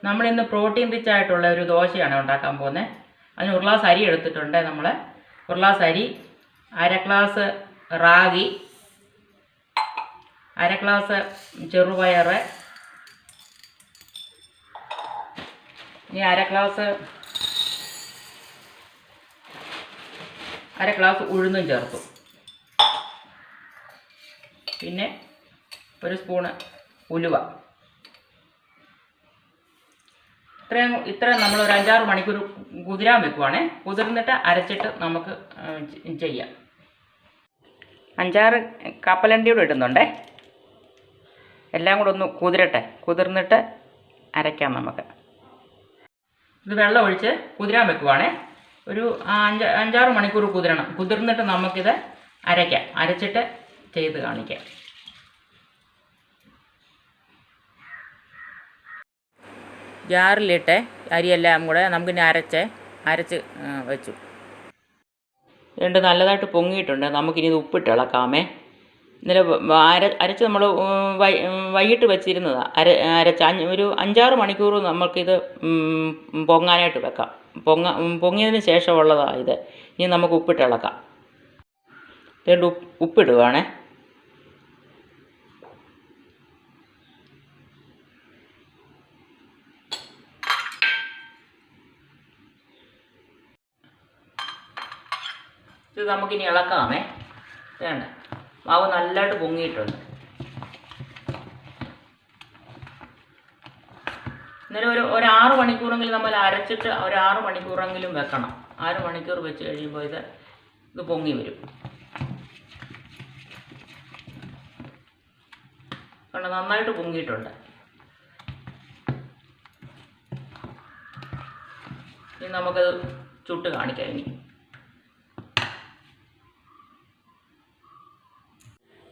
നമ്മളിന്ന് protein rich ആയിട്ടുള്ള ഒരു ദോശയാണ് ഉണ്ടാക്കാൻ പോകുന്നത്. അതിന് 1 ഗ്ലാസ് അരി എടുത്തിട്ടുണ്ട്. നമ്മൾ 1 ഗ്ലാസ് അരി, 1/2 ഗ്ലാസ് റാഗി, 1/2 ഗ്ലാസ് ചെറുപയർ, ഇനി 1/2 ഗ്ലാസ് ഉഴുന്നും ചേർത്തു. പിന്നെ 1 സ്പൂണ് ഉലുവ. ഇത്രയും നമ്മൾ ഒരു 5-6 മണിക്കൂർ കുതിരാൻ വെക്കുവാണേ. കുതിർന്നിട്ട് അരച്ചിട്ട് നമുക്ക് ചെയ്യാം. 5-6 കപ്പലണ്ടി കൂടെ ഇടുന്നുണ്ടേ. എല്ലാം കൂടെ ഒന്ന് കുതിരട്ടെ. കുതിർന്നിട്ട് അരയ്ക്കാം നമുക്ക്. ഇത് വെള്ളം ഒഴിച്ച് കുതിരാൻ വെക്കുവാണേ. ഒരു 5-6 മണിക്കൂർ കുതിരണം. കുതിർന്നിട്ട് നമുക്കിത് അരയ്ക്കാം. അരച്ചിട്ട് ചെയ്ത് കാണിക്കാം. ജാറിലിട്ട് അരിയെല്ലാം കൂടെ നമുക്കിനി അരച്ച് വെച്ചു. രണ്ട് നല്ലതായിട്ട് പൊങ്ങിയിട്ടുണ്ട്. നമുക്കിനി ഇത് ഉപ്പിട്ട് ഇളക്കാമേ. ഇന്നലെ അരച്ച് നമ്മൾ വൈകിട്ട് വെച്ചിരുന്നതാണ്. അരച്ച് ഒരു 5-6 മണിക്കൂർ നമുക്കിത് പൊങ്ങാനായിട്ട് വെക്കാം. പൊങ്ങിയതിന് ശേഷമുള്ളതാണ് ഇത്. ഇനി നമുക്ക് ഉപ്പിട്ട് ഇളക്കാം. രണ്ട് ഉപ്പിടുവാണേ. ഇത് നമുക്കിനി ഇളക്കാമേ. വേണ്ട, മാവ് നല്ലതായിട്ട് പൊങ്ങിയിട്ടുണ്ട്. ഇന്നലെ ഒരു 6 മണിക്കൂറെങ്കിലും നമ്മൾ അരച്ചിട്ട് ഒരു 6 മണിക്കൂറെങ്കിലും വെക്കണം. 6 മണിക്കൂർ വെച്ച് കഴിയുമ്പോൾ ഇത് പൊങ്ങി വരും. കണ്ടോ, നന്നായിട്ട് പൊങ്ങിയിട്ടുണ്ട്. ഇനി നമുക്കത് ചുട്ട് കാണിക്കാം. ഇനി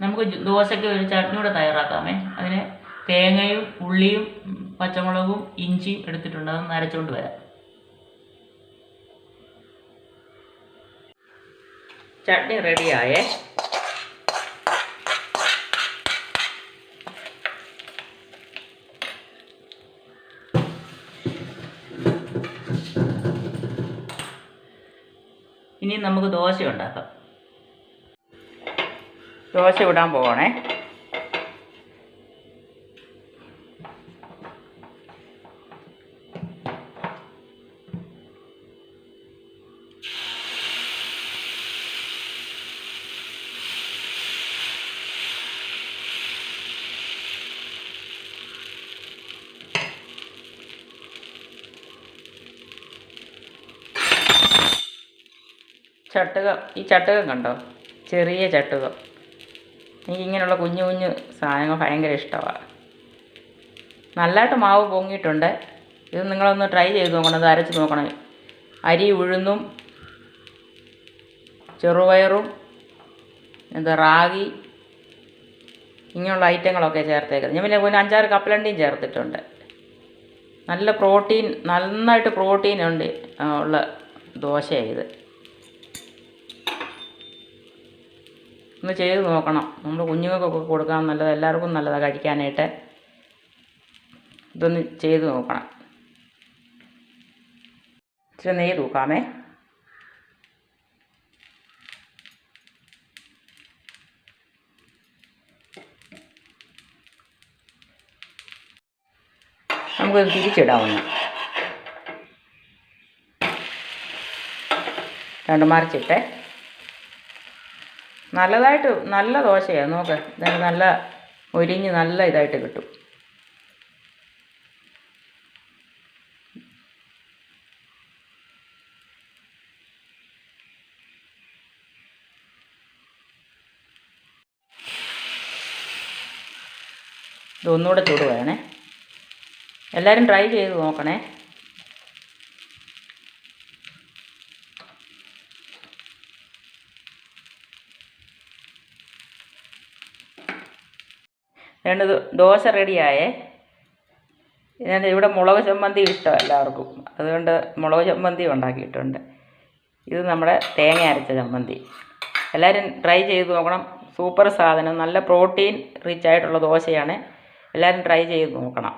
നമുക്ക് ദോശയ്ക്ക് ഒരു ചട്നി കൂടെ തയ്യാറാക്കാമേ. അതിന് തേങ്ങയും ഉള്ളിയും പച്ചമുളകും ഇഞ്ചിയും എടുത്തിട്ടുണ്ട്. അതൊന്ന് അരച്ചുകൊണ്ട് വരാം. ചട്നി റെഡിയായേ. ഇനി നമുക്ക് ദോശ ഉണ്ടാക്കാം. ദോശ ഇടാൻ പോകണേ. ഈ ചട്ടുകം കണ്ടോ, ചെറിയ ചട്ടുകം. എനിക്ക് ഇങ്ങനെയുള്ള കുഞ്ഞു കുഞ്ഞു സാധനങ്ങൾ ഭയങ്കര ഇഷ്ടമാണ്. നല്ലതായിട്ട് മാവ് പൊങ്ങിയിട്ടുണ്ട്. ഇത് നിങ്ങളൊന്ന് ട്രൈ ചെയ്ത് നോക്കണം. ഇത് അരച്ച് നോക്കണം. അരി, ഉഴുന്നും ചെറുപയറും റാഗി ഇങ്ങനെയുള്ള ഐറ്റങ്ങളൊക്കെ ചേർത്തേക്കുന്നത്. ഞാൻ പിന്നെ 5-6 കപ്പലണ്ടിയും ചേർത്തിട്ടുണ്ട്. നല്ല പ്രോട്ടീൻ, നന്നായിട്ട് പ്രോട്ടീൻ ഉണ്ട് ഉള്ള ദോശയാണ് ഇത്. ഒന്ന് ചെയ്ത് നോക്കണം. നമ്മൾ കുഞ്ഞുങ്ങൾക്കൊക്കെ കൊടുക്കാൻ നല്ലതാണ്. എല്ലാവർക്കും നല്ലതാണ് കഴിക്കാനായിട്ട്. ഇതൊന്ന് ചെയ്ത് നോക്കണം. ഇച്ചിരി നെയ്യ് തൂക്കാമേ. നമുക്കൊന്ന് തിരിച്ചിടാവുന്ന രണ്ട് മറിച്ചിട്ടേ. നല്ല ദോശയാണ്. നോക്ക്, ഇതിന് നല്ല ഒരിഞ്ഞ് നല്ല ഇതായിട്ട് കിട്ടും. ഇതൊന്നുകൂടെ ചൂടുകയാണേ. എല്ലാവരും ട്രൈ ചെയ്ത് നോക്കണേ. രണ്ട് ദോശ റെഡിയായേ. ഇവിടെ മുളക് ചമ്മന്തി ഇഷ്ടമാണ് എല്ലാവർക്കും. അതുകൊണ്ട് മുളക് ചമ്മന്തി ഉണ്ടാക്കിയിട്ടുണ്ട്. ഇത് നമ്മുടെ തേങ്ങ അരച്ച ചമ്മന്തി. എല്ലാവരും ട്രൈ ചെയ്ത് നോക്കണം. സൂപ്പർ സാധനം. നല്ല പ്രോട്ടീൻ റിച്ച് ആയിട്ടുള്ള ദോശയാണ്. എല്ലാവരും ട്രൈ ചെയ്ത് നോക്കണം.